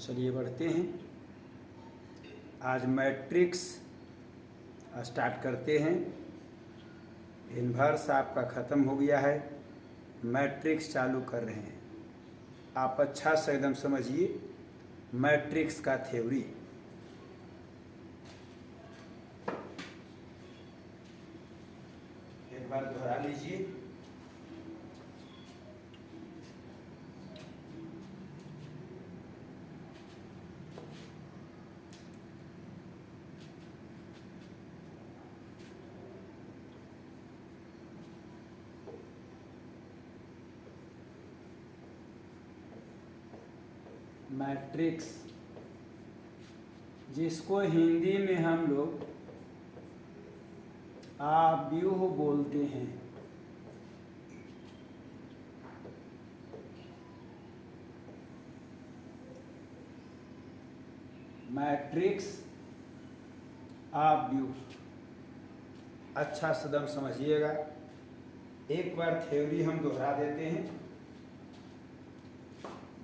चलिए बढ़ते हैं। आज मैट्रिक्स स्टार्ट करते हैं। इन्वर्स आपका ख़त्म हो गया है, मैट्रिक्स चालू कर रहे हैं। आप अच्छा से एकदम समझिए मैट्रिक्स का थ्योरी। एक बार दोहरा लीजिए। मैट्रिक्स, जिसको हिंदी में हम लोग आव्यूह बोलते हैं। मैट्रिक्स आव्यूह, अच्छा सदम समझिएगा। एक बार थ्योरी हम दोहरा देते हैं,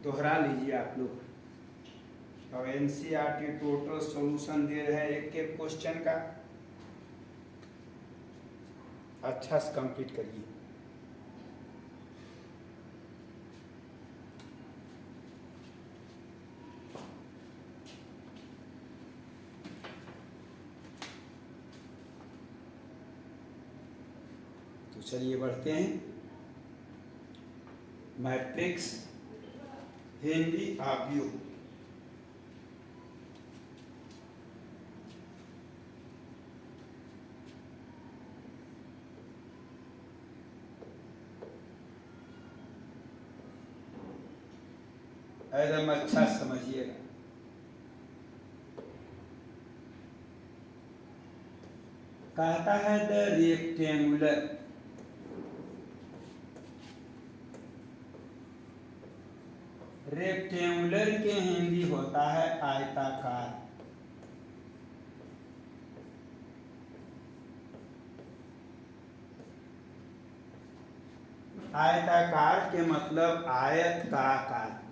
दोहरा लीजिए आप लोग। और एनसीईआरटी टोटल सॉल्यूशन दे रहे हैं एक एक क्वेश्चन का, अच्छा से कंप्लीट करिए। तो चलिए बढ़ते हैं। मैट्रिक्स हिंदी आव्यूह। एकदम अच्छा समझिएगा। कहता है द रेक्टेंगुलर, रेक्टेंगुलर के हिंदी होता है आयताकार। आयताकार के मतलब आयत का आकार।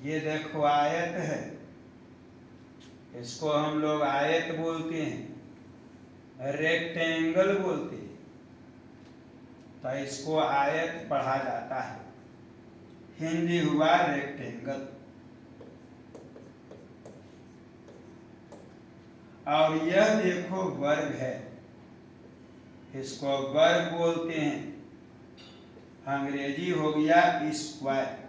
ये देखो आयत है, इसको हम लोग आयत बोलते हैं, रेक्टेंगल बोलते हैं। तो इसको आयत पढ़ा जाता है, हिंदी हुआ रेक्टेंगल। और यह देखो वर्ग है, इसको वर्ग बोलते हैं, अंग्रेजी हो गया स्क्वायर।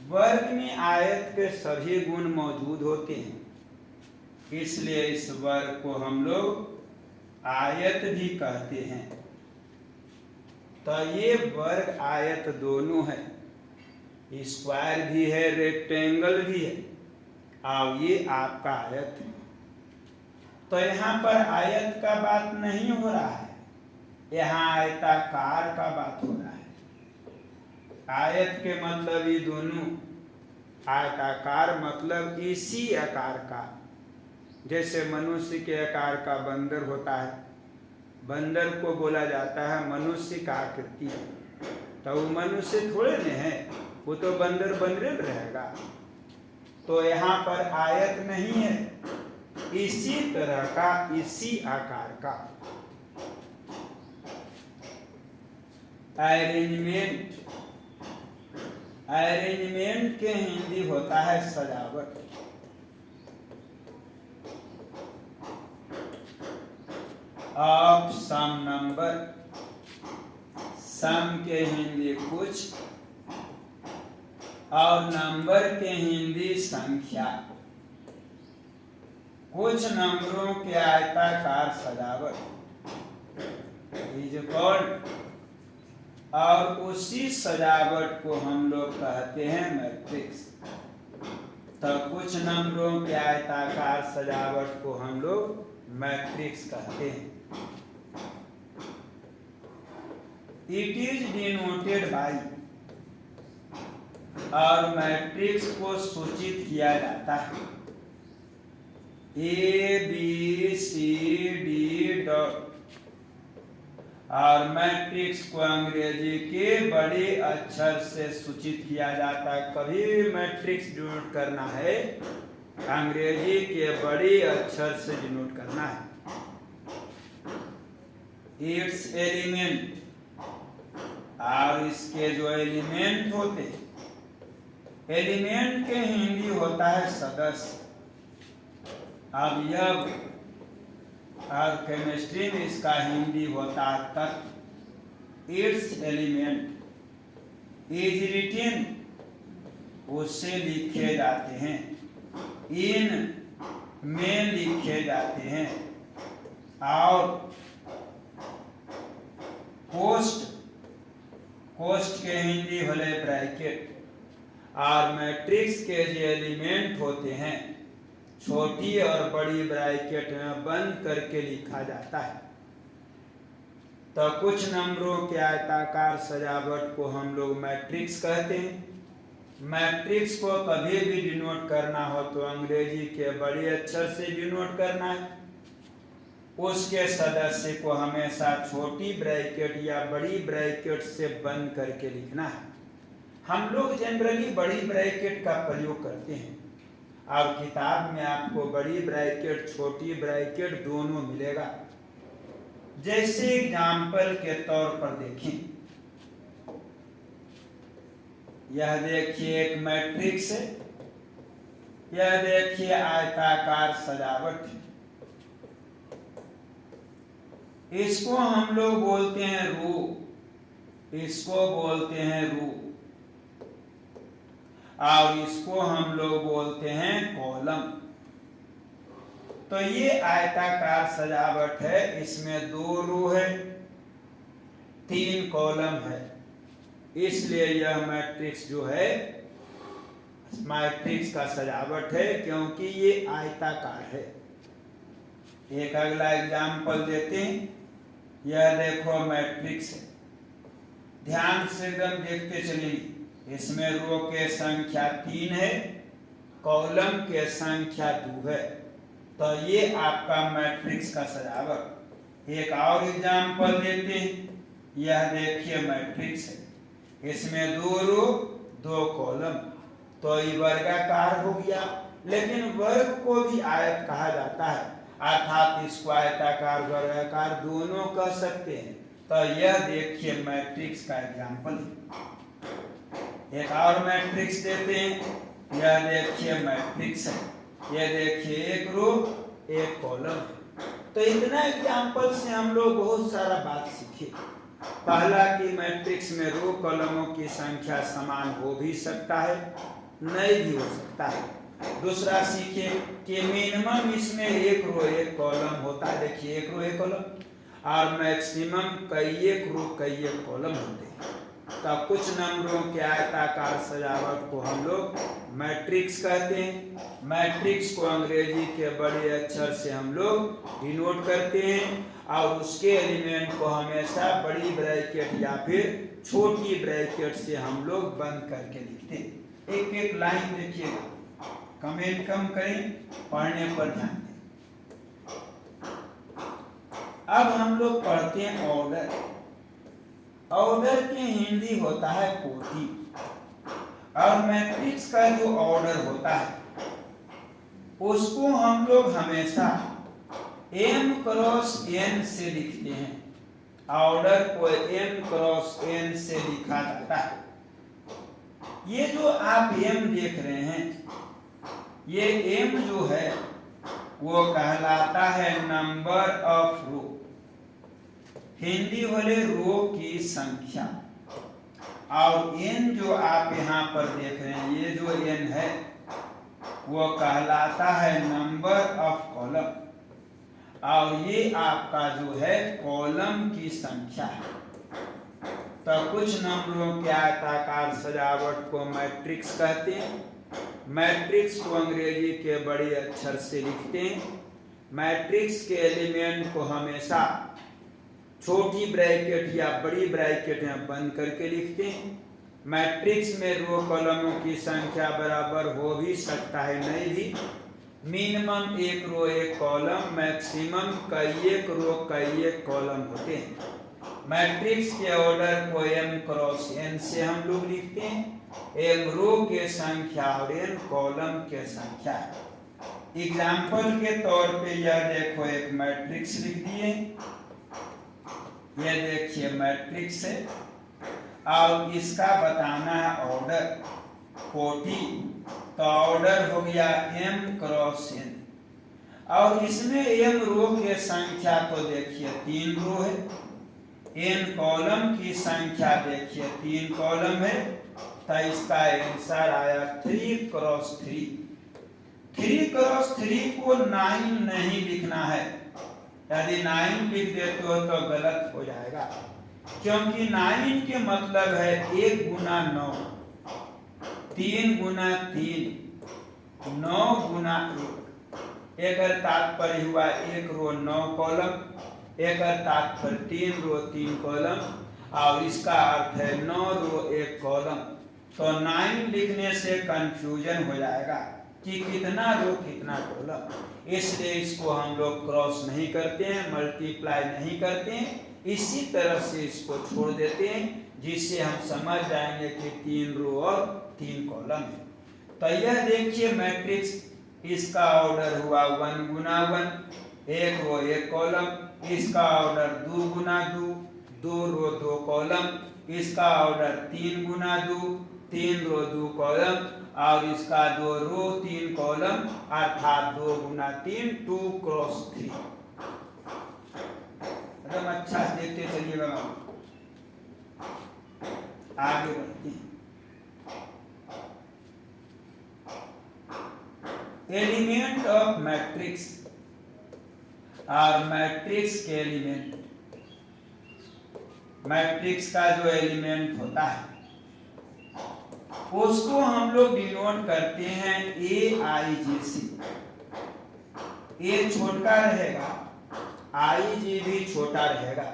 वर्ग में आयत के सभी गुण मौजूद होते हैं, इसलिए इस वर्ग को हम लोग आयत भी कहते हैं। तो ये वर्ग आयत दोनों है, स्क्वायर भी है रेक्टेंगल भी है, और ये आपका आयत है। तो यहाँ पर आयत का बात नहीं हो रहा है, यहाँ आयताकार का बात हो रहा है। आयत के मतलब ये दोनों, आयताकार मतलब इसी आकार का। जैसे मनुष्य के आकार का बंदर होता है, बंदर को बोला जाता है मनुष्य का आकृति। तो वो मनुष्य थोड़े न है, वो तो बंदर बंदर रहेगा। तो यहाँ पर आयत नहीं है, इसी तरह का, इसी आकार का। अरेंजमेंट, अरेंजमेंट के हिंदी होता है सजावट। ऑफ सम नंबर, सम के हिंदी कुछ, और नंबर के हिंदी संख्या। कुछ नंबरों के आयताकार सजावट इज कॉल्ड, और उसी सजावट को हम लोग कहते हैं मैट्रिक्स। तो कुछ नंबरों के आयताकार सजावट को हम लोग मैट्रिक्स कहते हैं। इट इज डिनोटेड बाई, और मैट्रिक्स को सूचित किया जाता है A B C D dot और मैट्रिक्स को अंग्रेजी के बड़े अक्षर से सूचित किया जाता है। कभी भी मैट्रिक्स डिनोट करना है अंग्रेजी के बड़े अक्षर से डिनोट करना है। इट्स एलिमेंट, और इसके जो एलिमेंट होते हैं, एलिमेंट के हिंदी होता है सदस्य। अब यह और केमिस्ट्री में इसका हिंदी होता है तत्व। इट्स एलिमेंट इज रिटन, उससे लिखे जाते हैं, इन में लिखे जाते हैं, और पोस्ट, पोस्ट के हिंदी होले ब्रैकेट। और मैट्रिक्स के जो एलिमेंट होते हैं छोटी और बड़ी ब्रैकेट में बंद करके लिखा जाता है। तो कुछ नंबरों के आयताकार सजावट को हम लोग मैट्रिक्स कहते हैं। मैट्रिक्स को कभी भी डिनोट करना हो तो अंग्रेजी के बड़े अक्षर से डिनोट करना है। उसके सदस्य को हमेशा छोटी ब्रैकेट या बड़ी ब्रैकेट से बंद करके लिखना है। हम लोग जनरली बड़ी ब्रैकेट का प्रयोग करते हैं, और किताब में आपको बड़ी ब्रैकेट छोटी ब्रैकेट दोनों मिलेगा। जैसे एग्जाम्पल के तौर पर देखें, यह देखिए एक मैट्रिक्स है, यह देखिए आयताकार सजावट। इसको हम लोग बोलते हैं रो, इसको बोलते हैं रो, और इसको हम लोग बोलते हैं कॉलम। तो ये आयताकार सजावट है, इसमें 2 रो है, 3 कॉलम है, इसलिए यह मैट्रिक्स जो है मैट्रिक्स का सजावट है, क्योंकि ये आयताकार है। एक अगला एग्जाम्पल देते हैं। यह देखो मैट्रिक्स है, ध्यान से एकदम देखते चलिए। इसमें रो के संख्या 3 है, कॉलम के संख्या 2 है। तो ये आपका मैट्रिक्स का सजावट। एक और एग्जाम्पल देते हैं। यह देखिए मैट्रिक्स है, इसमें 2 रो 2 कॉलम, तो ये वर्गाकार हो गया। लेकिन वर्ग को भी आयत कहा जाता है, अर्थात इसको आयताकार वर्गाकार दोनों कह सकते हैं। तो यह देखिए मैट्रिक्स का एग्जाम्पल। एक और मैट्रिक्स देते हैं। यह देखिए मैट्रिक्स है, यह देखिए एक रो एक कॉलम। तो इतना एग्जाम्पल से हम लोग बहुत सारा बात सीखे। पहला कि मैट्रिक्स में रो कॉलमों की संख्या समान हो भी सकता है, नहीं भी हो सकता है। दूसरा सीखे कि मिनिमम इसमें एक रो एक कॉलम होता है, देखिए एक रो एक कॉलम, और मैक्सिमम कई एक रो कई एक कॉलम होते हैं। तब कुछ नंबरों के आयताकार सजावट को हम लोग मैट्रिक्स कहते हैं। मैट्रिक्स को अंग्रेजी के बड़े अक्षर से हम लोग डिनोट करते हैं, और उसके एलिमेंट को हमेशा बड़ी ब्रैकेट या फिर छोटी ब्रैकेट से हम लोग बंद करके लिखते हैं। एक एक लाइन देखिएगा, कमेंट कम करें, पढ़ने पर ध्यान दें। अब हम लोग पढ़ते हैं ऑर्डर। ऑर्डर के हिंदी होता है कोटि, और मैट्रिक्स का जो ऑर्डर होता है उसको हम लोग हमेशा m क्रॉस n से लिखते हैं। ऑर्डर को m क्रॉस n से लिखा जाता है। ये जो आप m देख रहे हैं, ये m जो है वो कहलाता है नंबर ऑफ रो, हिंदी वाले रो की संख्या। और n जो आप यहाँ पर देख रहे हैं, ये जो n है वो कहलाता है नंबर ऑफ कॉलम, और ये आपका जो है कॉलम की संख्या है। तो कुछ नंबरों के आयताकार सजावट को मैट्रिक्स कहते हैं। मैट्रिक्स को अंग्रेजी के बड़े अक्षर से लिखते हैं। मैट्रिक्स के एलिमेंट को हमेशा छोटी ब्रैकेट या बड़ी ब्रैकेट में बंद करके लिखते हैं। मैट्रिक्स में रो कॉलमों की संख्या बराबर हो भी सकता है, नहीं भी। मिनिमम एक रो एक कॉलम, मैक्सिमम कई एक रो कई एक कॉलम होते हैं। मैट्रिक्स के ऑर्डर को m क्रॉस n से हम लोग लिखते हैं। m रो के संख्या और n कॉलम के संख्या। एग्जाम्पल के तौर पे यह देखो एक मैट्रिक्स लिख दिए, यह देखिए मैट्रिक्स है और इसका बताना है ऑर्डर कोटि, तो ऑर्डर हो गया m क्रॉस n और इसमें m रो के संख्या तो देखिए 3 रो है, n कॉलम की संख्या देखिए 3 कॉलम है, तो इसका आंसर आया 3 क्रॉस 3। 3 क्रॉस 3 को 9 नहीं लिखना है, यदि 9 लिख देते हो तो गलत हो जाएगा, क्योंकि 9 के मतलब है 1 गुना 9, 3 गुना 3, 9 गुना 1। एक तात्पर्य हुआ 1 रो 9 कॉलम, एक तात्पर्य 3 रो 3 कॉलम, और इसका अर्थ है 9 रो 1 कॉलम। तो 9 लिखने से कंफ्यूजन हो जाएगा कि कितना रो कितना कॉलम, इसलिए इसको हम लोग क्रॉस नहीं करते हैं, मल्टीप्लाई नहीं करते हैं, इसी तरह से इसको छोड़ देते हैं, जिससे हम समझ जाएंगे कि 3 रो और 3 कॉलम है। तो यह देखिए मैट्रिक्स, इसका ऑर्डर हुआ 1 गुना 1, 1 रो 1 कॉलम, इसका ऑर्डर 2 गुना 2, 2 रो 2 कॉलम, इसका ऑर्डर 3 गुना 2, 3 रो 2 कॉलम, और इसका 2 रो 3 कॉलम, अर्थात 2 गुना 3, 2 क्रॉस 3। एकदम अच्छा से देखते चलिएगा, आगे बढ़ते हैं। एलिमेंट ऑफ मैट्रिक्स और मैट्रिक्स के एलिमेंट, मैट्रिक्स का जो एलिमेंट होता है उसको हम लोग डिनोट करते हैं AIJ से। A छोटा रहेगा, IJ भी छोटा रहेगा,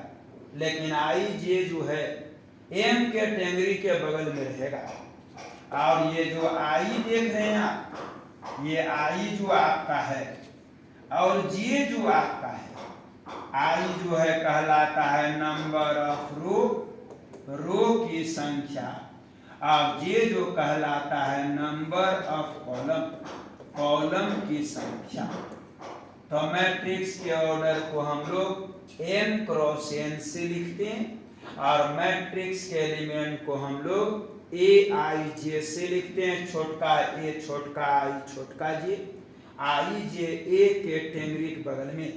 लेकिन IJ जो है M के टेंगरी के बगल में रहेगा। और ये जो I देख रहे हैं आप, ये I जो आपका है और J जो आपका है, I जो है कहलाता है नंबर ऑफ रो, रो की संख्या, और J जो कहलाता है नंबर ऑफ कॉलम, कॉलम की संख्या। तो मैट्रिक्स के ऑर्डर को हम लोग m क्रॉस n से लिखते हैं और मैट्रिक्स के एलिमेंट को हम लोग AIJ से लिखते हैं, छोटका a छोटका I छोटका j, IJ A के टेंगरी के बगल में,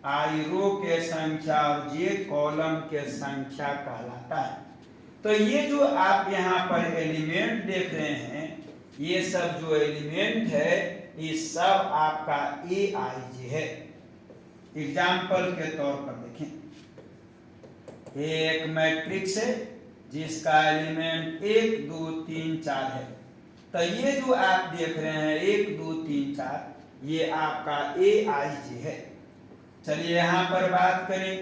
I रो के संख्या और j कॉलम के संख्या कहलाता है। तो ये जो आप यहाँ पर एलिमेंट देख रहे हैं, ये सब जो एलिमेंट है ये सब आपका AIJ है। एग्जाम्पल के तौर पर देखें, एक मैट्रिक्स है जिसका एलिमेंट 1 2 3 4 है। तो ये जो आप देख रहे हैं 1 2 3 4, ये आपका AIJ है। चलिए यहाँ पर बात करें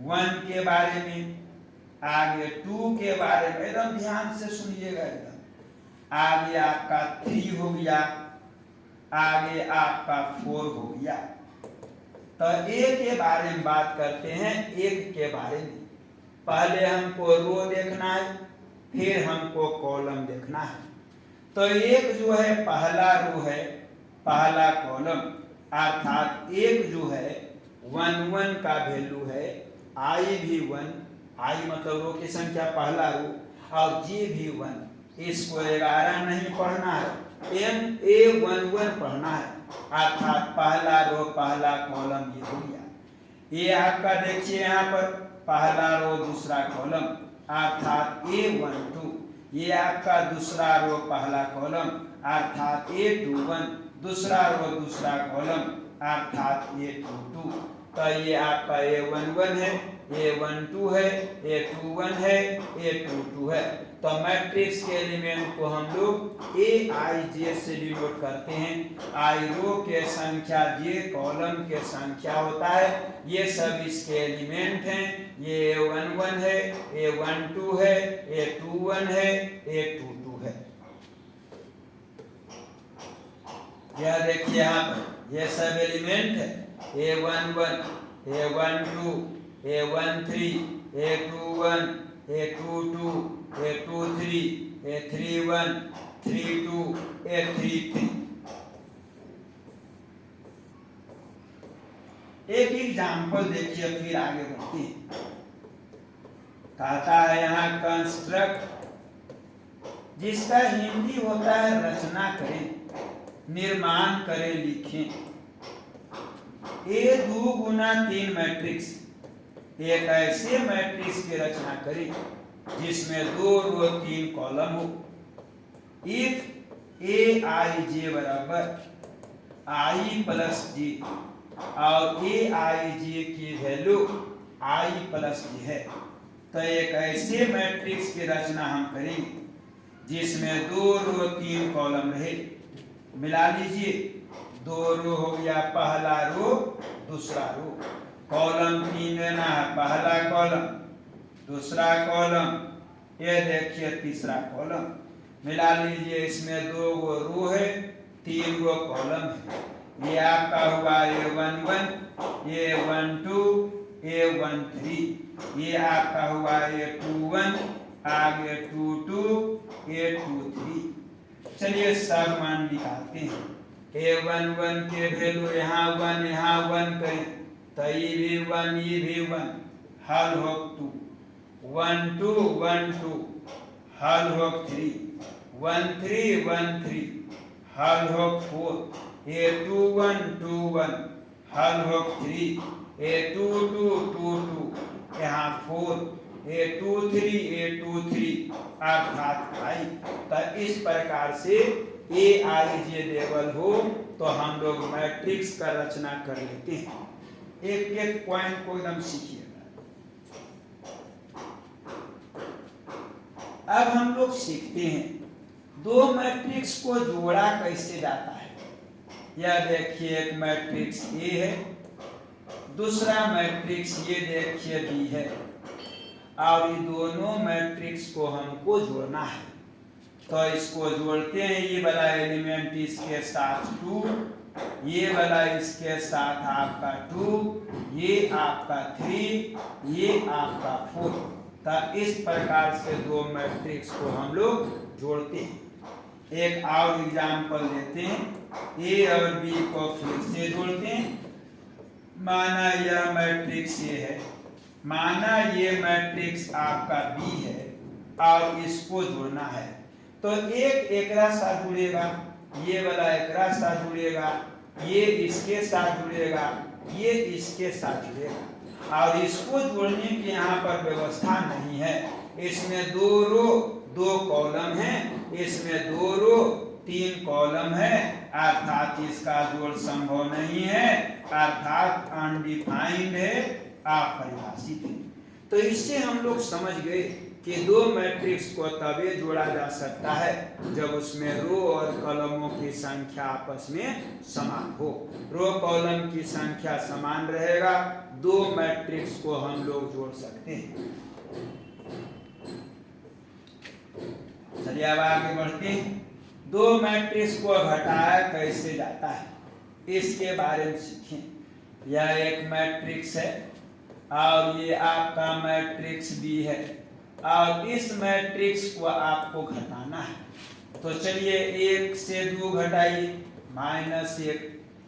1 के बारे में, आगे 2 के बारे में, एकदम ध्यान से सुनिएगा, एकदम आगे आपका 3 हो गया, आगे आपका 4 हो गया। तो A के बारे में बात करते हैं, 1 के बारे में। पहले हमको रो देखना है, फिर हमको कॉलम देखना है। तो 1 जो है पहला रो है, पहला कॉलम, अर्थात 1 जो है 1 1 का वैल्यू है, I भी 1, I मतलब रो की संख्या पहला रो, और J भी 1। इसको 11 नहीं पढ़ना है, MA 1 1 पढ़ना है, अर्थात पहला रो पहला कॉलम ये हो गया। ये आपका देखिए यहाँ पर पहला रो दूसरा कॉलम, अर्थात A12। ये आपका दूसरा रो पहला कॉलम, अर्थात A21, दूसरा रो दूसरा कॉलम, अर्थात A22। तो ये आपका A11 है, A12 है, A21 है, A22 है। तो मैट्रिक्स के एलिमेंट को हम लोग AIJ से डिनोट करते हैं। I रो के संख्या, J कॉलम के संख्या होता है। ये सब इसके एलिमेंट हैं। ये A11 है, A12 है, A21 है, A22 है। यह देखिए यहाँ पर ये सब एलिमेंट है, A11, A12, A13, A21, A22, A23, A31, A32, A33। एक एग्जाम्पल देखिए, फिर आगे बढ़ते हैं। कहता है यहाँ कंस्ट्रक्ट, जिसका हिंदी होता है रचना करें, निर्माण करें, लिखें। A2 गुना 3 मैट्रिक्स, एक ऐसे मैट्रिक्स की रचना करें जिसमें 2 रो 3 कॉलम हो। इफ Aij बराबर I प्लस J और Aij की वैल्यू I प्लस J है, तो एक ऐसे मैट्रिक्स की रचना हम करेंगे जिसमें 2 रो 3 कॉलम रहे। मिला लीजिए, 2 रो हो गया, पहला रो दूसरा रो, कॉलम 3 लेना है, पहला कॉलम दूसरा कॉलम, ये देखिए तीसरा कॉलम। मिला लीजिए, इसमें 2 रो है, 3 गो कॉलम है। ये आपका हुआ A11, A12, A13, ये आपका हुआ A21, आगे 22, A23। चलिए सब मान निकालते हैं। A11 के वैल्यू यहाँ 1 करें, तो ये भी 1, ये भी 1, हल हो 2, 1 2 1 2, हल हो 3, 1 3 1 3, हल हो 4, A21 2 1, हल हो 3, A22 2 2, यहाँ 4, A23 अर्थात 5। तो इस प्रकार से Aij लेवल हो तो हम लोग मैट्रिक्स का रचना कर लेते हैं। एक एक पॉइंट को एकदम सीखिएगा। अब हम लोग सीखते हैं 2 मैट्रिक्स को जोड़ा कैसे जाता है। यह देखिए, एक मैट्रिक्स A है, दूसरा मैट्रिक्स ये देखिए B है, और ये दोनों मैट्रिक्स को हमको जोड़ना है। तो इसको जोड़ते हैं, ये वाला एलिमेंट इसके साथ 2, ये वाला इसके साथ आपका 2, ये आपका 3, ये आपका 4। तो इस प्रकार से 2 मैट्रिक्स को हम लोग जोड़ते हैं। एक और एग्जाम्पल लेते हैं, A और B को फिर से जोड़ते हैं। माना यह मैट्रिक्स A है, माना ये मैट्रिक्स आपका B है, और इसको जोड़ना है। तो एक एकरा साथ जुड़ेगा, ये वाला एकरा साथ जुड़ेगा, ये इसके साथ जुड़ेगा, ये इसके साथ जुड़ेगा, और इसको जोड़ने की यहाँ पर व्यवस्था नहीं है। इसमें 2 रो 2 कॉलम है, इसमें 2 रो 3 कॉलम है, अर्थात इसका जोड़ संभव नहीं है, अर्थात अनडिफाइंड है, अपरिभाषित है। तो इससे हम लोग समझ गए कि 2 मैट्रिक्स को तभी जोड़ा जा सकता है जब उसमें रो और कॉलमों की संख्या आपस में समान हो। रो कॉलम की संख्या समान रहेगा, 2 मैट्रिक्स को हम लोग जोड़ सकते हैं। चलिए अब आगे बढ़ते हैं। 2 मैट्रिक्स को घटाया कैसे जाता है, इसके बारे में सीखें। यह एक मैट्रिक्स है और ये आपका मैट्रिक्स B है, और इस मैट्रिक्स को आपको घटाना है। तो चलिए 1 से 2 घटाइए, -1,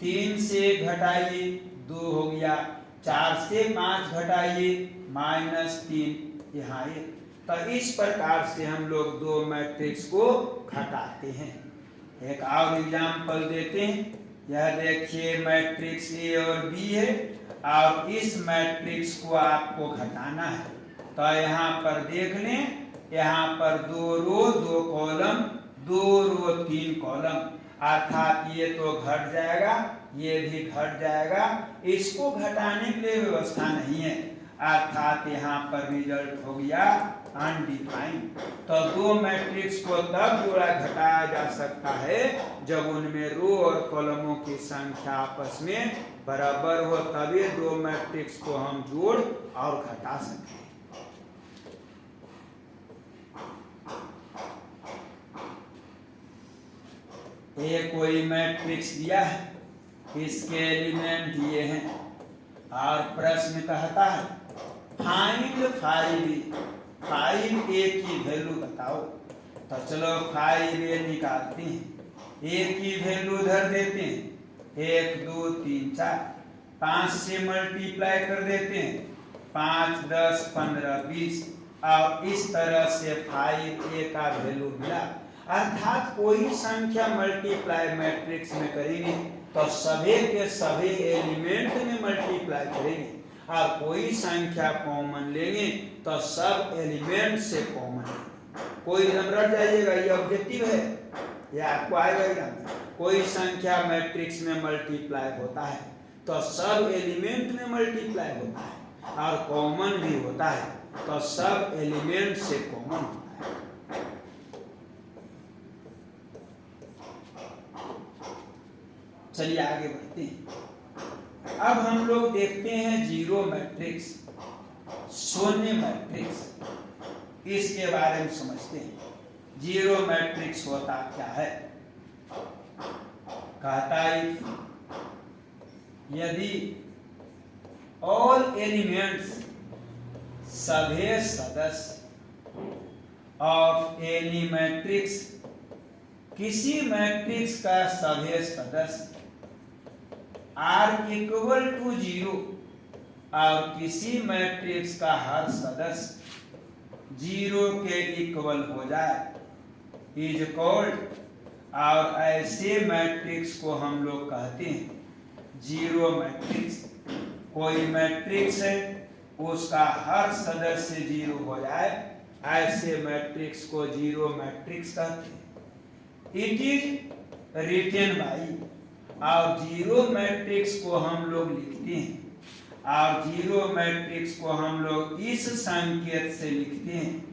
3 से घटाइए 2 हो गया, 4 से 5 घटाइए -3, यहाँ 1। तो इस प्रकार से हम लोग 2 मैट्रिक्स को घटाते हैं। एक और एग्जाम्पल देते हैं। यह देखिए मैट्रिक्स A और B है, और इस मैट्रिक्स को आपको घटाना है। तो यहाँ पर देख लें, यहाँ पर 2 रो 2 कॉलम, 2 रो 3 कॉलम, अर्थात ये तो घट जाएगा, ये भी घट जाएगा। इसको घटाने के लिए व्यवस्था नहीं है, अर्थात यहाँ पर रिजल्ट हो गया अनडिफाइंड। तो 2 मैट्रिक्स को तब जोड़ा घटाया जा सकता है जब उनमें रो और कॉलमों की संख्या आपस में बराबर हो, तभी 2 मैट्रिक्स को हम जोड़ और घटा सकते हैं। ये कोई मैट्रिक्स दिया है, इसके एलिमेंट ये हैं, और प्रश्न कहता है 5a की वैल्यू बताओ। तो चलो 5a निकालते हैं। a की वैल्यू उधर देते हैं 1 2 3 4, 5 से मल्टीप्लाई कर देते हैं 5 10 15 20, और इस तरह से 5a का वैल्यू मिला। अर्थात कोई संख्या मल्टीप्लाई मैट्रिक्स में करेंगे तो सभी के सभी एलिमेंट में मल्टीप्लाई करेंगे, और कोई संख्या कॉमन लेंगे तो सब एलिमेंट से कॉमन। कोई एकदम रट जाइएगा, ये ऑब्जेक्टिव है, ये आपको आएगा एकदम। कोई संख्या मैट्रिक्स में मल्टीप्लाई होता है तो सब एलिमेंट में मल्टीप्लाई होता है, और कॉमन भी होता है तो सब एलिमेंट से कॉमन होता है। चलिए आगे बढ़ते हैं। अब हम लोग देखते हैं जीरो मैट्रिक्स, शून्य मैट्रिक्स, इसके बारे में समझते हैं। जीरो मैट्रिक्स होता क्या है? कहता है यदि ऑल एलिमेंट्स, सभी सदस्य ऑफ एनी मैट्रिक्स, किसी मैट्रिक्स का सभी सदस्य आर इक्वल टू 0, और किसी मैट्रिक्स का हर सदस्य 0 के इक्वल हो जाए, इज कॉल्ड, और ऐसे मैट्रिक्स को हम लोग कहते हैं जीरो मैट्रिक्स। कोई मैट्रिक्स है उसका हर सदस्य 0 हो जाए, ऐसे मैट्रिक्स को जीरो मैट्रिक्स कहते हैं। इट इज रिटन बाई, और जीरो मैट्रिक्स को हम लोग लिखते हैं, और जीरो मैट्रिक्स को हम लोग इस संकेत से लिखते हैं,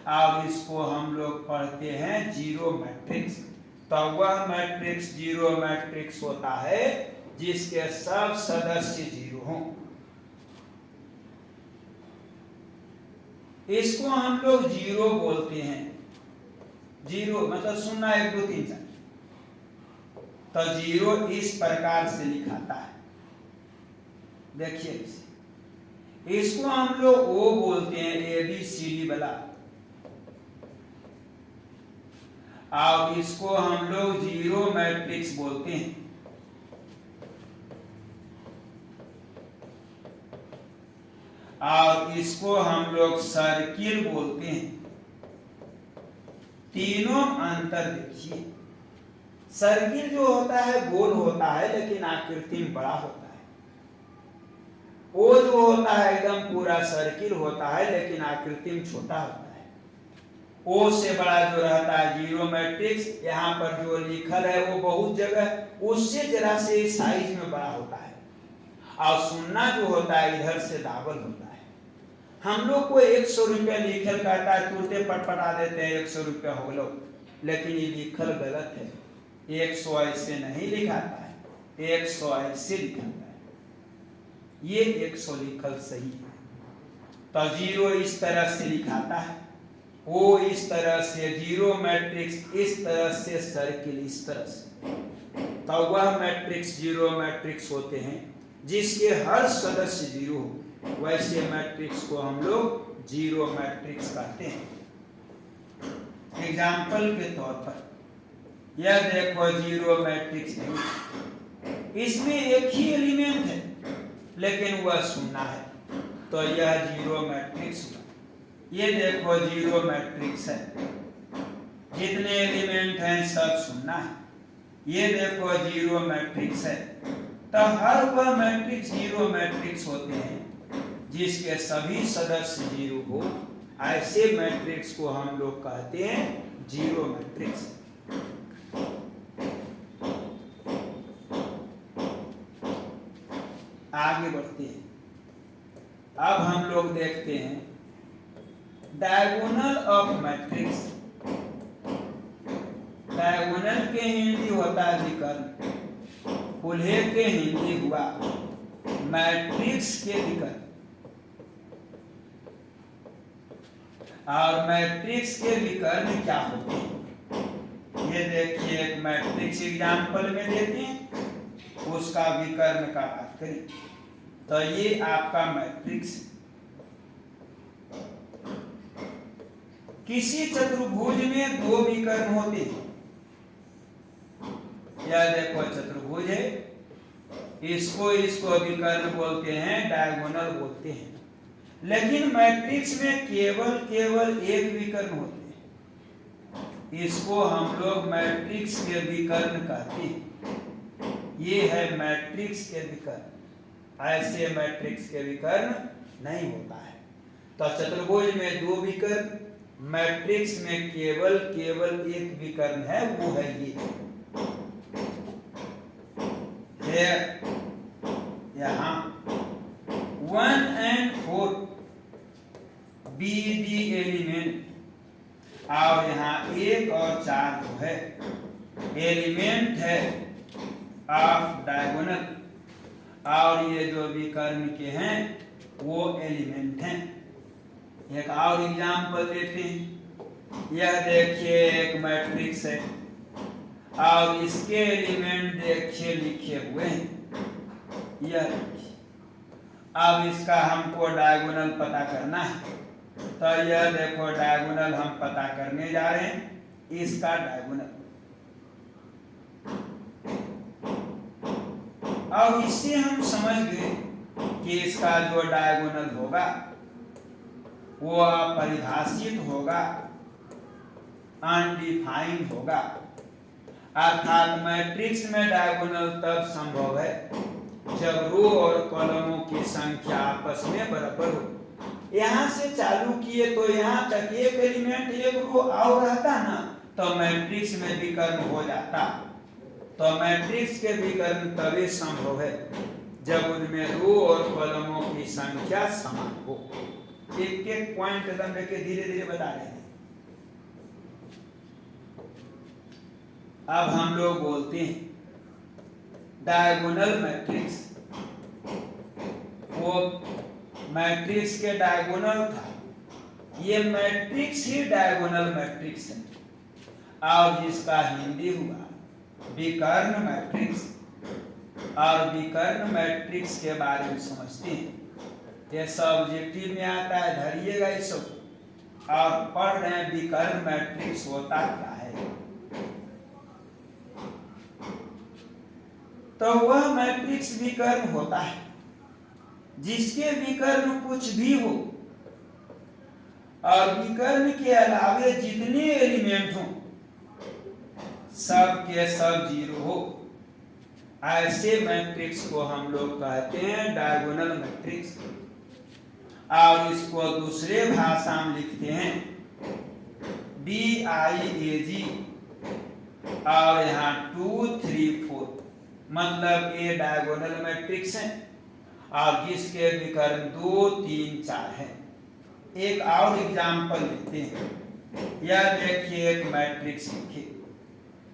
और इसको हम लोग पढ़ते हैं जीरो मैट्रिक्स। तो वह मैट्रिक्स जीरो मैट्रिक्स होता है जिसके सब सदस्य 0 हों। इसको हम लोग जीरो बोलते हैं। जीरो मतलब 0 1 2 3 4। तो जीरो इस प्रकार से लिखाता है, देखिए इसे। इसको हम लोग ओ बोलते हैं, ABCD वाला, और इसको हम लोग जीरो मैट्रिक्स बोलते हैं। और इसको हम लोग सर्किल बोलते हैं। तीनों अंतर देखिए। सर्किल जो होता है गोल होता है लेकिन आकृति में बड़ा होता है। ओ जो होता है एकदम पूरा सर्किल होता है लेकिन आकृति में छोटा होता है। ओ से बड़ा जो रहता है जीरो मैट्रिक्स, यहाँ पर जो लिखल है वो बहुत जगह उससे जरा से साइज में बड़ा होता है, और सुन्ना जो होता है इधर से डबल होता है। हम लोग को 100 रुपया लिखल कहता है, तुरंत पटपटा देते हैं 100 रुपया हो लो, लेकिन ये लिखल गलत है। 100 ऐसे नहीं लिखाता है, 100 ऐसे लिखाता है, ये 100 लिखल सही है। तो जीरो इस तरह से लिखाता है, वो इस तरह से, जीरो मैट्रिक्स इस तरह से, सर्किल इस तरह से। तो वह मैट्रिक्स जीरो मैट्रिक्स होते हैं जिसके हर सदस्य 0 हो, वैसे मैट्रिक्स को हम लोग जीरो मैट्रिक्स कहते हैं। एग्जाम्पल के तौर पर यह देखो जीरो मैट्रिक्स है, इसमें एक ही एलिमेंट है लेकिन वह 0 है, तो यह जीरो मैट्रिक्स हुआ। ये देखो जीरो मैट्रिक्स है, जितने एलिमेंट हैं सब 0 है। ये देखो जीरो मैट्रिक्स है। तो हर वह मैट्रिक्स जीरो मैट्रिक्स होते हैं जिसके सभी सदस्य 0 हो, ऐसे मैट्रिक्स को हम लोग कहते हैं जीरो मैट्रिक्स। आगे बढ़ते हैं। अब हम लोग देखते हैं डायगोनल ऑफ मैट्रिक्स। डायगोनल के हिंदी होता है विकर्ण, कुल्हे के हिंदी हुआ मैट्रिक्स के विकर्ण। और मैट्रिक्स के विकर्ण क्या होते हैं ये देखिए, एक मैट्रिक्स एग्जाम्पल में देते हैं, उसका विकर्ण का बात करें। तो ये आपका मैट्रिक्स, किसी चतुर्भुज में दो विकर्ण होते हैं। यह देखो चतुर्भुज है, इसको विकर्ण बोलते हैं, डायगोनल बोलते हैं। लेकिन मैट्रिक्स में केवल एक विकर्ण होते हैं, इसको हम लोग मैट्रिक्स के विकर्ण कहते हैं। ये है मैट्रिक्स के विकर्ण, ऐसे मैट्रिक्स के विकर्ण नहीं होता है। तो चतुर्भुज में दो विकर्ण, मैट्रिक्स में केवल एक विकर्ण है, वो है ये यहाँ 1 and 4 बी डी एलिमेंट, और यहाँ 1 और 4 जो है एलिमेंट है ऑफ डायगोनल, और ये जो विकर्ण के हैं वो एलिमेंट हैं। एक और एग्जाम्पल देते हैं। यह देखिए एक मैट्रिक्स है और इसके एलिमेंट देखिए लिखे हुए हैं। यह देखिए, अब इसका हमको डायगोनल पता करना है। तो यह देखो डायगोनल हम पता करने जा रहे हैं, इसका डायगोनल। अब इससे हम समझ गए कि इसका जो डायगोनल होगा वो अपरिभाषित होगा, अनडिफाइंड होगा। अर्थात मैट्रिक्स में डायगोनल तब संभव है जब रो और कॉलमों की संख्या आपस में बराबर हो। यहाँ से चालू किए तो यहाँ तक एक एलिमेंट एक रो और रहता ना, तो मैट्रिक्स में विकर्ण हो जाता। तो मैट्रिक्स के विकर्ण तभी संभव है जब उनमें रो और कॉलमों की संख्या समान हो। एक पॉइंट एकदम लेके धीरे धीरे बता रहे हैं। अब हम लोग बोलते हैं डायगोनल मैट्रिक्स। वो मैट्रिक्स के डायगोनल था, ये मैट्रिक्स ही डायगोनल मैट्रिक्स है। और जिसका हिंदी हुआ विकर्ण मैट्रिक्स। और विकर्ण मैट्रिक्स के बारे में समझते हैं, ये सब्जेक्टिव में आता है, धरिएगा इस सब। और पढ़ रहे हैं विकर्ण मैट्रिक्स होता क्या है। तो वह मैट्रिक्स विकर्ण होता है जिसके विकर्ण कुछ भी हो और विकर्ण के अलावे जितने एलिमेंट हो सब के सब जीरो हो। ऐसे मैट्रिक्स को हम लोग कहते हैं डायगोनल मैट्रिक्स। और इसको दूसरे भाषा में लिखते हैं DIAG। और यहाँ 2 3 4 मतलब ये डायगोनल मैट्रिक्स है और जिसके विकर्ण 2 3 4 है। एक और एग्जाम्पल लेते हैं। यह देखिए एक मैट्रिक्स लिखिए,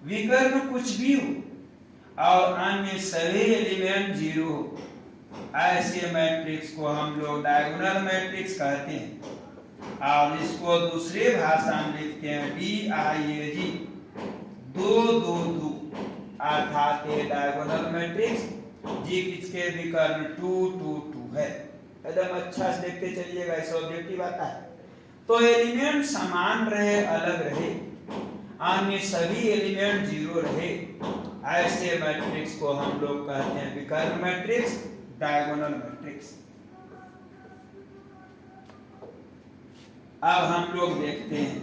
विकर्ण कुछ भी हो और अन्य सभी एलिमेंट जीरो हो। ऐसे मैट्रिक्स को हम लोग डायगोनल मैट्रिक्स कहते हैं। और इसको दूसरे भाषा में लिखते हैं DIAG 2 2 2। अर्थात ये डायगोनल मैट्रिक्स जिसके विकर्ण 2 2 2 है। एकदम अच्छा से देखते चलिएगा, इस ऑब्जेक्टिव आता है। तो एलिमेंट समान रहे, अलग रहे, अन्य सभी एलिमेंट जीरो रहे, ऐसे मैट्रिक्स को हम लोग कहते हैं विकर्ण मैट्रिक्स, डायगोनल मैट्रिक्स। अब हम लोग देखते हैं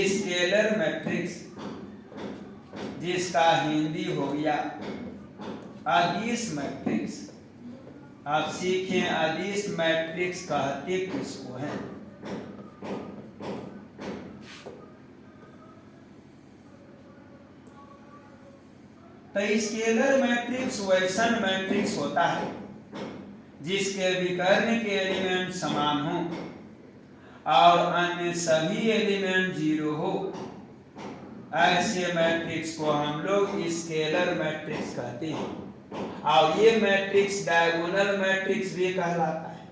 स्केलर मैट्रिक्स, जिसका हिंदी हो गया अदिश मैट्रिक्स। आप सीखें अदिश मैट्रिक्स कहते किसको है। तो स्केलर मैट्रिक्स वैसा मैट्रिक्स होता है जिसके विकर्ण के एलिमेंट समान हो और अन्य सभी एलिमेंट जीरो हो। ऐसे मैट्रिक्स को हम लोग स्केलर मैट्रिक्स कहते हैं। और ये मैट्रिक्स डायगोनल मैट्रिक्स भी कहलाता है।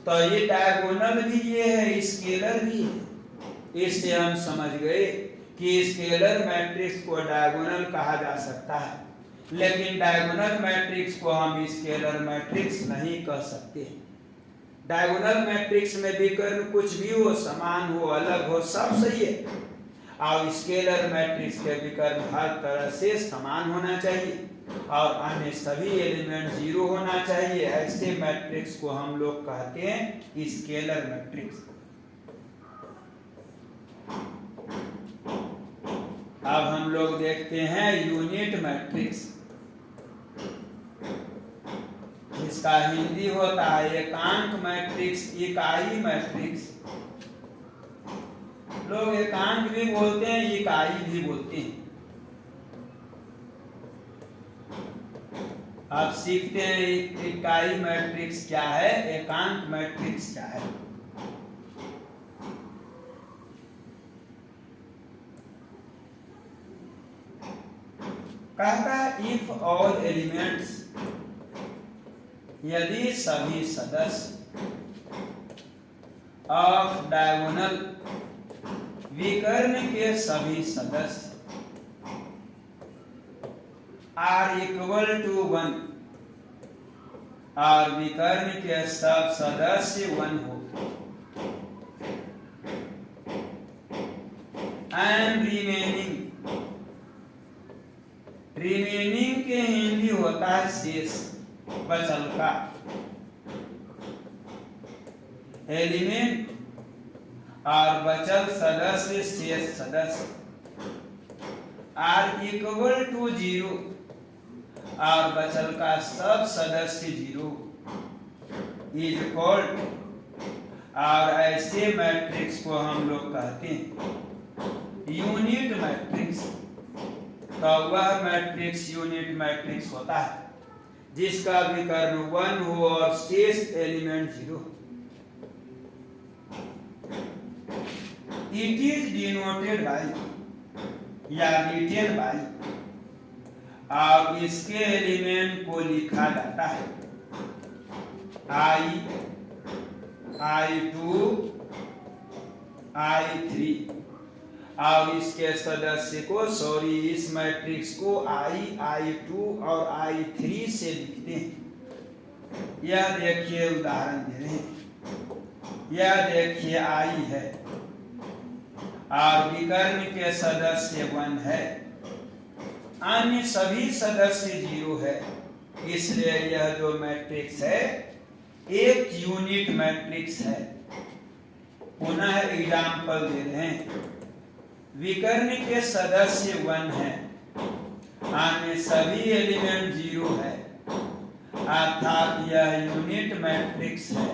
तो ये डायगोनल भी ये है, स्केलर भी है। इससे हम समझ गए कि स्केलर मैट्रिक्स को डायगोनल कहा जा सकता है, लेकिन डायगोनल मैट्रिक्स को हम स्केलर मैट्रिक्स नहीं कह सकते। डायगोनल मैट्रिक्स में विकर्ण कुछ भी हो, समान हो, अलग हो, सब सही है। और स्केलर मैट्रिक्स के विकर्ण हर तरह से समान होना चाहिए और अन्य सभी एलिमेंट 0 होना चाहिए। ऐसे मैट्रिक्स को हम लोग कहते हैं स्केलर मैट्रिक्स। अब हम लोग देखते हैं यूनिट मैट्रिक्स, जिसका हिंदी होता है एकांक मैट्रिक्स, इकाई मैट्रिक्स। लोग एकांक भी बोलते हैं, इकाई भी बोलते हैं। अब सीखते हैं इकाई मैट्रिक्स क्या है, एकांक मैट्रिक्स क्या है। कहता है इफ ऑल एलिमेंट्स, यदि सभी सदस्य ऑफ डायगोनल, विकर्ण के सभी सदस्य आर इक्वल टू 1, और विकर्ण के सब सदस्य 1 हो, एंड रिमेनिंग, रिमेनिंग के हिंदी होता है शेष, बचल का, एलिमेंट और बचल सदस्य, शेष सदस्य आर इक्वल टू 0, और बचल का सब सदस्य 0 इज कॉल्ड, और ऐसे मैट्रिक्स को हम लोग कहते हैं यूनिट मैट्रिक्स। तो वह मैट्रिक्स यूनिट मैट्रिक्स होता है जिसका विकर्ण 1 हो और शेष element 0। It is denoted by या रिटेन बाई, और इसके एलिमेंट को लिखा जाता है I2, I3, और इसके सदस्य को, इस मैट्रिक्स को I2 और I3 से लिखते हैं। यह देखिए उदाहरण दे रहे हैं, यह देखिए I है और विकर्ण के सदस्य 1 है, अन्य सभी सदस्य 0 है, इसलिए यह जो मैट्रिक्स है एक यूनिट मैट्रिक्स है। पुनः एग्जाम्पल दे रहे हैं, विकर्ण के सदस्य 1 है, अन्य सभी एलिमेंट 0 है, अर्थात यह यूनिट मैट्रिक्स है।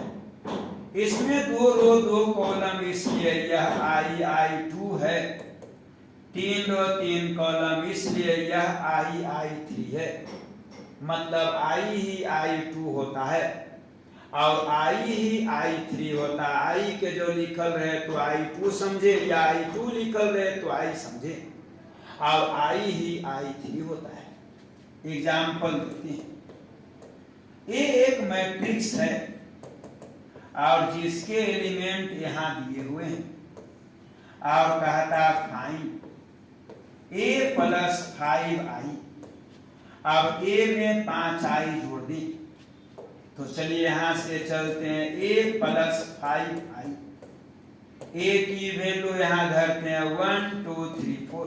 इसमें 2 रो 2 कॉलम, इसलिए यह I2 है, 3 रो 3 कॉलम, इसलिए यह I3 है। मतलब I ही I2 होता है और I ही I3 होता है। I के जो लिखल रहे तो I2 समझे, या I2 लिखल रहे तो I समझे, और I ही I3 होता है। एग्जाम्पल देते हैं, ये एक मैट्रिक्स है और जिसके एलिमेंट यहाँ दिए हुए हैं, और कहता फाइंड A + 5I। अब A में 5I जोड़ दें, तो चलिए यहां से चलते हैं A + 5I। A की वैल्यू यहां धरते हैं 1 2 3 4,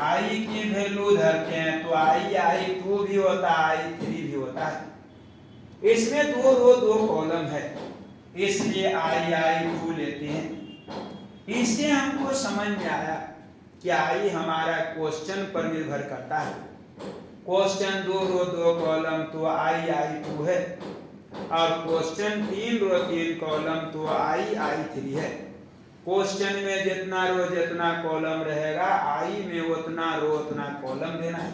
I की वैल्यू धरते हैं तो I2 भी होता है, I3 भी होता है। इसमें 2 रो 2 कॉलम है, इसलिए I2 लेते हैं। इससे हमको समझ में आया कि I हमारा क्वेश्चन पर निर्भर करता है। क्वेश्चन 2 रो 2 कॉलम तो I2 है, और क्वेश्चन 3 रो 3 कॉलम तो I3 है। क्वेश्चन में जितना रो जितना कॉलम रहेगा, I में उतना रो उतना कॉलम देना है।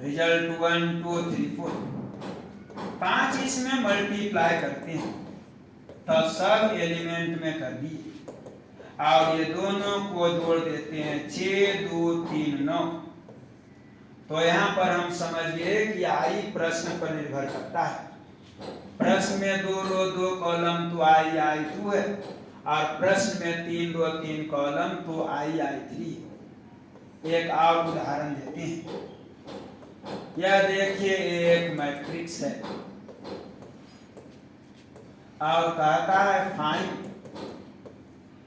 रिजल्ट 1 2 3 4, 5 इसमें मल्टीप्लाई करते हैं तो सब एलिमेंट में कर दिए, और ये दोनों को जोड़ देते हैं 6 2 3 9। तो यहाँ पर हम समझ गए कि I प्रश्न पर निर्भर करता है। प्रश्न में 2 रो 2 कॉलम तो I2 है, और प्रश्न में 3 रो 3 कॉलम तो I3 है। एक और उदाहरण देते हैं, यह देखिए एक मैट्रिक्स है और कहता है फाइंड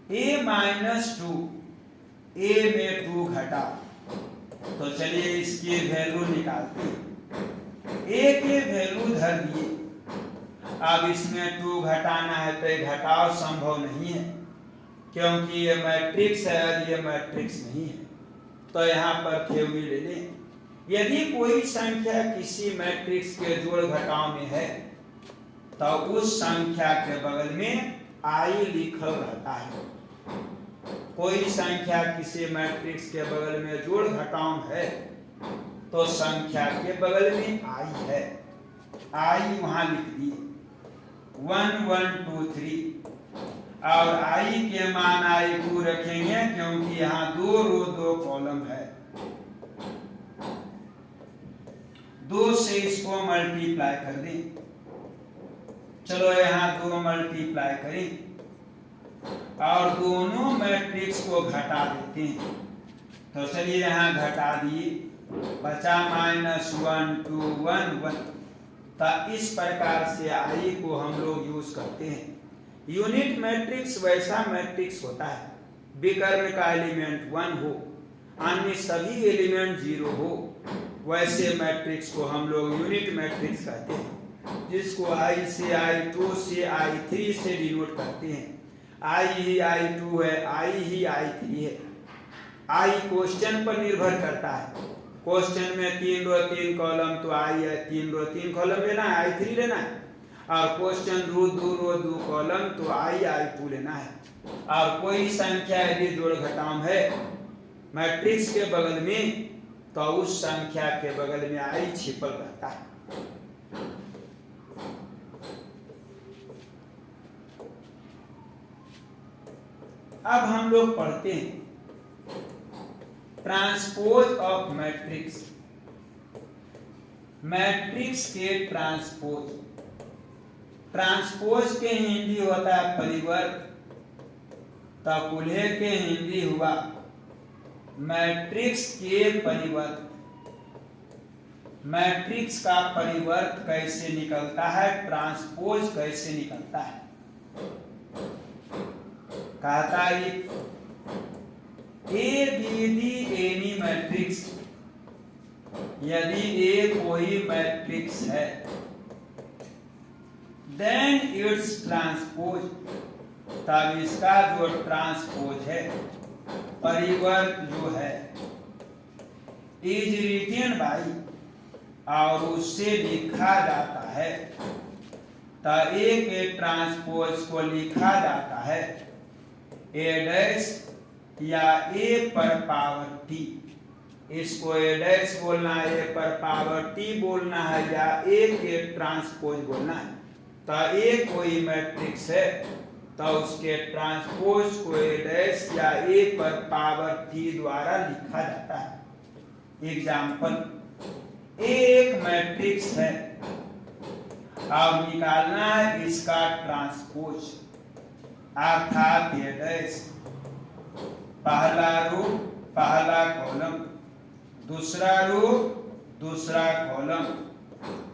a माइनस 2, a में 2 घटा। तो चलिए इसकी वैल्यू निकालते हैं। a के वैल्यू धर दिए, अब इसमें 2 घटाना है तो ये घटाव संभव नहीं है क्योंकि ये मैट्रिक्स है और ये मैट्रिक्स नहीं है, तो यहाँ पर थ्योरी ले लें। यदि कोई संख्या किसी मैट्रिक्स के जोड़ घटाव में है तो उस संख्या के बगल में आई लिखल रहता है। कोई संख्या किसी मैट्रिक्स के बगल में जोड़ घटाव है तो संख्या के बगल में आई है, आई वहां लिख दिए 1 1 2 3 और आई के मान i2 रखेंगे क्योंकि यहाँ 2 रो 2 कॉलम है। 2 से इसको मल्टीप्लाई कर दें। चलो यहाँ 2 मल्टीप्लाई करें और दोनों मैट्रिक्स को घटा देते हैं। तो चलिए यहाँ घटा दिए, बचा -1 2 1 1। तो इस प्रकार से आई को हम लोग यूज करते हैं। यूनिट मैट्रिक्स वैसा मैट्रिक्स होता है विकर्ण का एलिमेंट 1 हो, अन्य सभी एलिमेंट 0 हो, वैसे मैट्रिक्स को हम लोग यूनिट मैट्रिक्स कहते हैं, जिसको i से i2 से i3 से डिनोट करते हैं। i ही i2 है, i ही i3 है। i क्वेश्चन पर निर्भर करता है। क्वेश्चन में 3 रो 3 कॉलम तो i है, 3 रो 3 कॉलम लेना है, i3 लेना है। और क्वेश्चन 2 रो 2 कॉलम तो i i2 लेना है। और कोई संख्या यदि जोड़ घटाव है मैट्रिक्स के बगल में तो उस संख्या के बगल में i छिपल रहता है। अब हम लोग पढ़ते हैं ट्रांसपोज ऑफ मैट्रिक्स। मैट्रिक्स के ट्रांसपोज, ट्रांसपोज के हिंदी होता है परिवर्त, तकुल्हे के हिंदी हुआ मैट्रिक्स के परिवर्त। मैट्रिक्स का परिवर्त कैसे निकलता है, ट्रांसपोज कैसे निकलता है। कहता है A B D any matrix, यदि ए कोई मैट्रिक्स है देन इट्स ट्रांसपोज, तब इसका जो ट्रांसपोज है परिवर्त जो है इज रिटन बाई, और उससे लिखा जाता है। तो ए के ट्रांसपोज को लिखा जाता है ए डैश या ए पर पावर टी। इसको ए डैश बोलना है, ए पर पावर टी बोलना है, या ए के ट्रांसपोज बोलना है। तो ए कोई मैट्रिक्स है तो उसके ट्रांसपोज को ए डैश या ए पर पावर टी द्वारा लिखा जाता है। एग्जाम्पल, ए एक मैट्रिक्स है और निकालना है इसका ट्रांसपोज, अर्थात ए डैश पहला रो पहला कॉलम, दूसरा रो दूसरा कॉलम।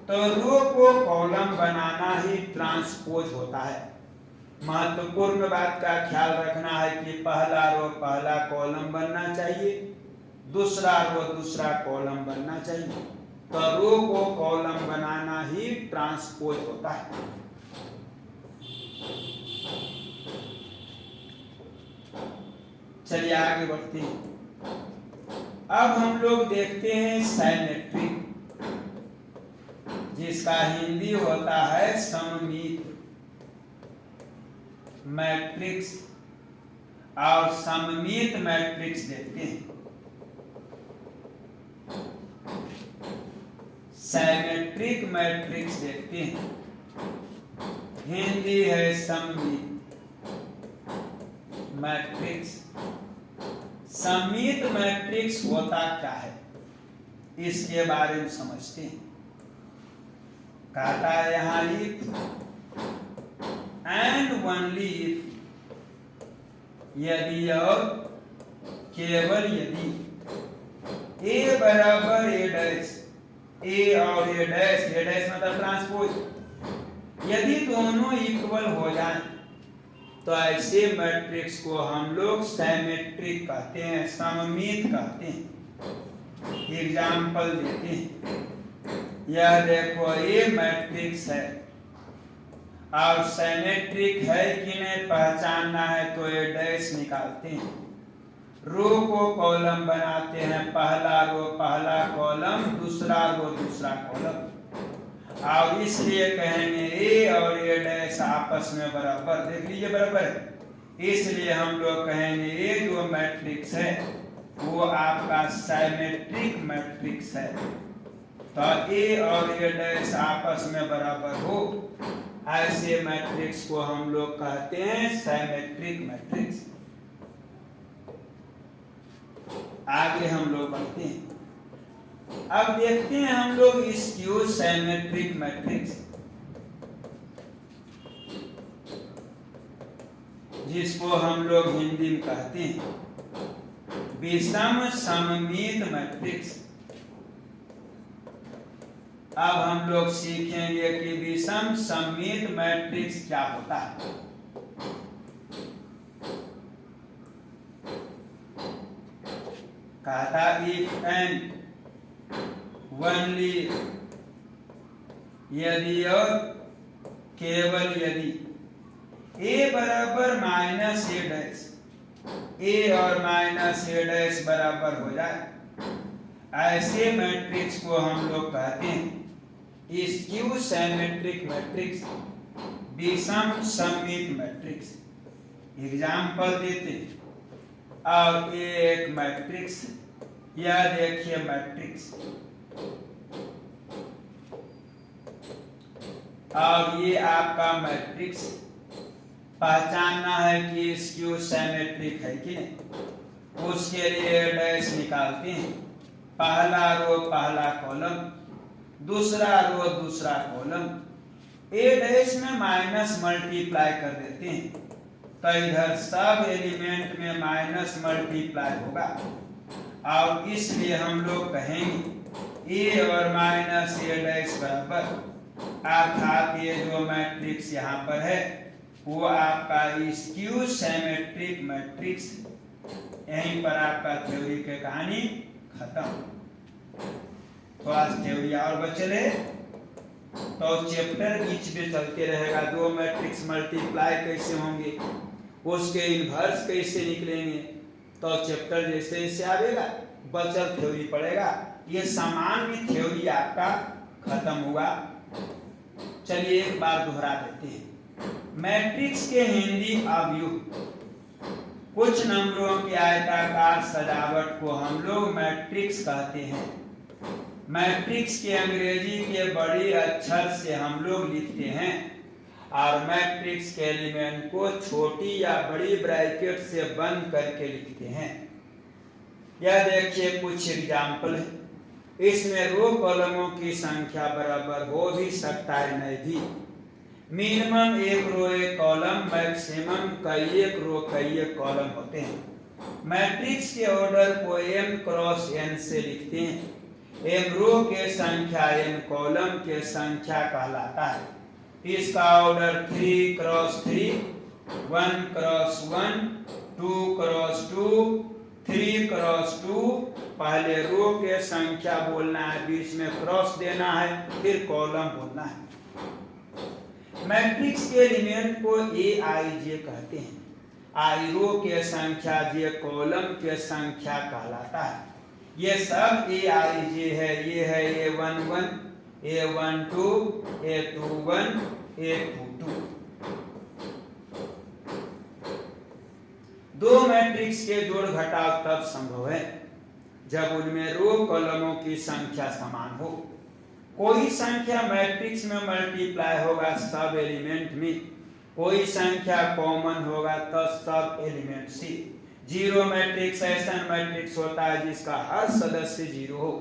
तो रो को कॉलम बनाना ही ट्रांसपोज होता है। महत्वपूर्ण बात का ख्याल रखना है कि पहला रो पहला कॉलम बनना चाहिए, दूसरा रो दूसरा कॉलम बनना चाहिए। तो रो को कॉलम बनाना ही ट्रांसपोज होता है। चलिए आगे बढ़ते हैं। अब हम लोग देखते हैं सिमेट्रिक, जिसका हिंदी होता है सममित मैट्रिक्स। और सममित मैट्रिक्स देखते हैं। सिमेट्रिक मैट्रिक्स देखते हैं, हिंदी है सममित मैट्रिक्स। सममित मैट्रिक्स होता क्या है इसके बारे में समझते हैं। कहता है यहां इफ एंड ओनली इफ, यदि और केवल यदि ए बराबर ए डैश, ए और ए डैश मतलब ट्रांसपोज, यदि दोनों इक्वल हो जाए तो ऐसे मैट्रिक्स को हम लोग सिमेट्रिक कहते हैं, सममित कहते हैं। एग्जाम्पल देते हैं, यह देखो ये मैट्रिक्स है और सिमेट्रिक है कि नहीं पहचानना है तो ये डैश निकालते हैं। रो को कॉलम बनाते हैं, पहला रो पहला कॉलम, दूसरा रो दूसरा कॉलम, और इसलिए कहेंगे ए और ए डैश आपस में बराबर। देख लीजिए बराबर है, इसलिए हम लोग कहेंगे ये जो मैट्रिक्स है वो आपका सिमेट्रिक मैट्रिक्स है। तो ए और ए डैश आपस में बराबर हो, ऐसे मैट्रिक्स को हम लोग कहते हैं सिमेट्रिक मैट्रिक्स। आगे हम लोग बढ़ते हैं, अब देखते हैं हम लोग स्क्यू सिमेट्रिक मैट्रिक्स, जिसको हम लोग हिंदी में कहते हैं विषम सममित मैट्रिक्स। अब हम लोग सीखेंगे कि विषम सममित मैट्रिक्स क्या होता है। कहता इफ एंड ओनली, यदि और केवल यदि ए बराबर माइनस ए डैश, ए और माइनस ए डैश बराबर हो जाए, ऐसे मैट्रिक्स को हम लोग कहते हैं स्क्यू सिमेट्रिक मैट्रिक्स, विषम सममित मैट्रिक्स। एग्जाम्पल देते हैं, और ये एक मैट्रिक्स, यह देखिए मैट्रिक्स, और ये आपका मैट्रिक्स पहचानना है कि स्क्यू सिमेट्रिक है कि नहीं। उसके लिए डैश निकालते हैं, पहला रो पहला कॉलम, दूसरा रो दूसरा कॉलम, ए डैश में माइनस मल्टीप्लाई कर देते हैं तो इधर सब एलिमेंट में माइनस मल्टीप्लाई होगा, और इसलिए हम लोग कहेंगे ए और माइनस ए डैश बराबर, अर्थात ये जो मैट्रिक्स यहाँ पर है वो आपका स्क्यू सिमेट्रिक मैट्रिक्स। यहीं पर आपका थ्योरी की कहानी खत्म। थोड़ा थ्योरी और बचले तो चैप्टर बीच में चलते रहेगा। दो मैट्रिक्स मल्टीप्लाई कैसे होंगे, उसके इनवर्स कैसे निकलेंगे, तो चैप्टर जैसे जैसे आएगा बचल थ्योरी पड़ेगा। ये सामान्य थ्योरी आपका खत्म हुआ। चलिए एक बार दोहरा देते हैं। मैट्रिक्स के हिंदी अवयव, कुछ नंबरों की आयताकार सजावट को हम लोग मैट्रिक्स कहते हैं। मैट्रिक्स के अंग्रेजी के बड़ी अक्षर से हम लोग लिखते हैं, और मैट्रिक्स के एलिमेंट को छोटी या बड़ी ब्रैकेट से बंद करके लिखते हैं। यह देखिए कुछ एग्जाम्पल है। इसमें रो कॉलमों की संख्या बराबर हो भी सकता है, नहीं भी। मिनिमम एक रो एक कॉलम, मैक्सिमम कई एक रो कई एक कॉलम होते हैं। मैट्रिक्स के ऑर्डर को m क्रॉस n से लिखते हैं। m रो के संख्या n कॉलम के संख्या कहलाता है। इसका order 3 cross 3, 1 cross 1, 2 cross 2, 3 cross 2। पहले रो के संख्या बोलना है, बीच में क्रॉस देना है, फिर कॉलम बोलना है। मैट्रिक्स के एलिमेंट को ए आई जे कहते हैं। आई रो के संख्या, जे कॉलम के संख्या कहलाता है। ये सब ए आई जे है। ये है A11, A12, A21, A22। दो मैट्रिक्स के जोड़ घटाव तब संभव है जब उनमें रो कॉलमों की संख्या समान हो। कोई संख्या मैट्रिक्स में मल्टीप्लाई होगा सब एलिमेंट में, कोई संख्या कॉमन होगा तो सब एलिमेंट से। जीरो मैट्रिक्स ऐसा मैट्रिक्स होता है जिसका हर सदस्य जीरो हो,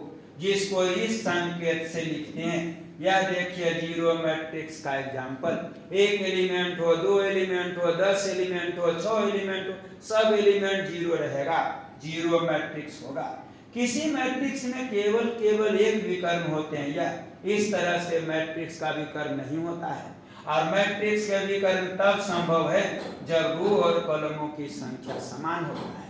जिसको इस संकेत से लिखते हैं। यह देखिए जीरो मैट्रिक्स का एग्जांपल। एक एलिमेंट हो, दो एलिमेंट हो, 10 एलिमेंट हो, 6 एलिमेंट हो, सब एलिमेंट जीरो रहेगा, जीरो मैट्रिक्स होगा। किसी मैट्रिक्स में केवल एक विकर्ण होते हैं, या इस तरह से मैट्रिक्स का विकर्ण नहीं होता है। और मैट्रिक्स का विकर्ण तब संभव है जब रो और कॉलमों की संख्या समान होता है।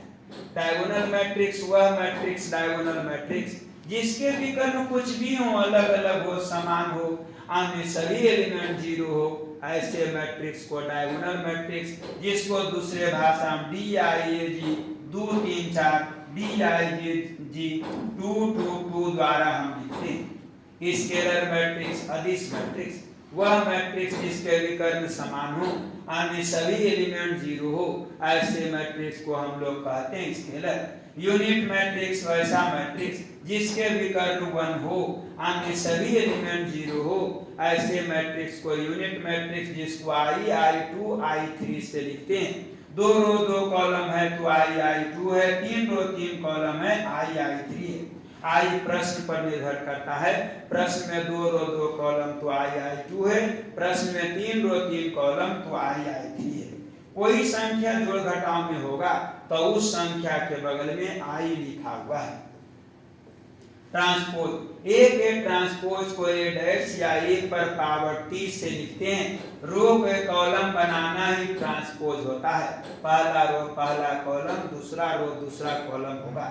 डायगोनल मैट्रिक्स वह मैट्रिक्स डायगोनल मैट्रिक्स जिसके विकर्ण कुछ भी हो, अलग अलग हो, समान हो, अन्य सभी एलिमेंट जीरो हो, ऐसे मैट्रिक्स को डायगोनल मैट्रिक्स, जिसको दूसरे भाषा में DIAG 2 3 4 DIAG 2 2 2 द्वारा हम लिखते हैं। स्केलर मैट्रिक्स अदिश मैट्रिक्स वह मैट्रिक्स जिसके विकर्ण समान हो, अन्य सभी एलिमेंट जीरो हो, ऐसे मैट्रिक्स को हम लोग कहते हैं स्केलर। यूनिट मैट्रिक्स वैसा मैट्रिक्स जिसके विकर्ण 1 हो, अन्य सभी एलिमेंट जीरो हो, ऐसे मैट्रिक्स को यूनिट मैट्रिक्स जिसको I2 I3 से लिखते हैं। 2 रो 2 कॉलम है तो I2 है, 3 रो 3 कॉलम है I3 है। I प्रश्न पर निर्भर करता है। प्रश्न में 2 रो 2 कॉलम तो I2 है, प्रश्न में 3 रो 3 कॉलम तो I3 है। कोई संख्या जोड़ घटाव में होगा तो उस संख्या के बगल में I लिखा हुआ है। ट्रांसपोज एक ट्रांसपोज को A डैश या 1 पर पावर 30 से लिखते हैं। रो के कॉलम बनाना ही ट्रांसपोज होता है। पहला रो पहला कॉलम, दूसरा रो दूसरा कॉलम होगा।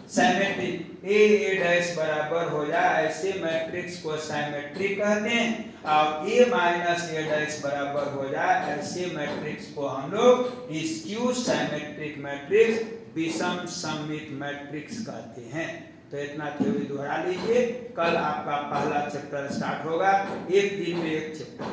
सिमेट्रिक A डैश बराबर हो जाए ऐसे मैट्रिक्स को सिमेट्रिक कहते हैं, और A माइनस A डैश बराबर हो जाए ऐसे मैट्रिक्स को हम लोग स्क्यू सिमेट्रिक मैट्रिक्स, विषम सममित मैट्रिक्स कहते हैं। तो इतना थ्योरी दोहरा लीजिए। कल आपका पहला चैप्टर स्टार्ट होगा, एक दिन में एक चैप्टर।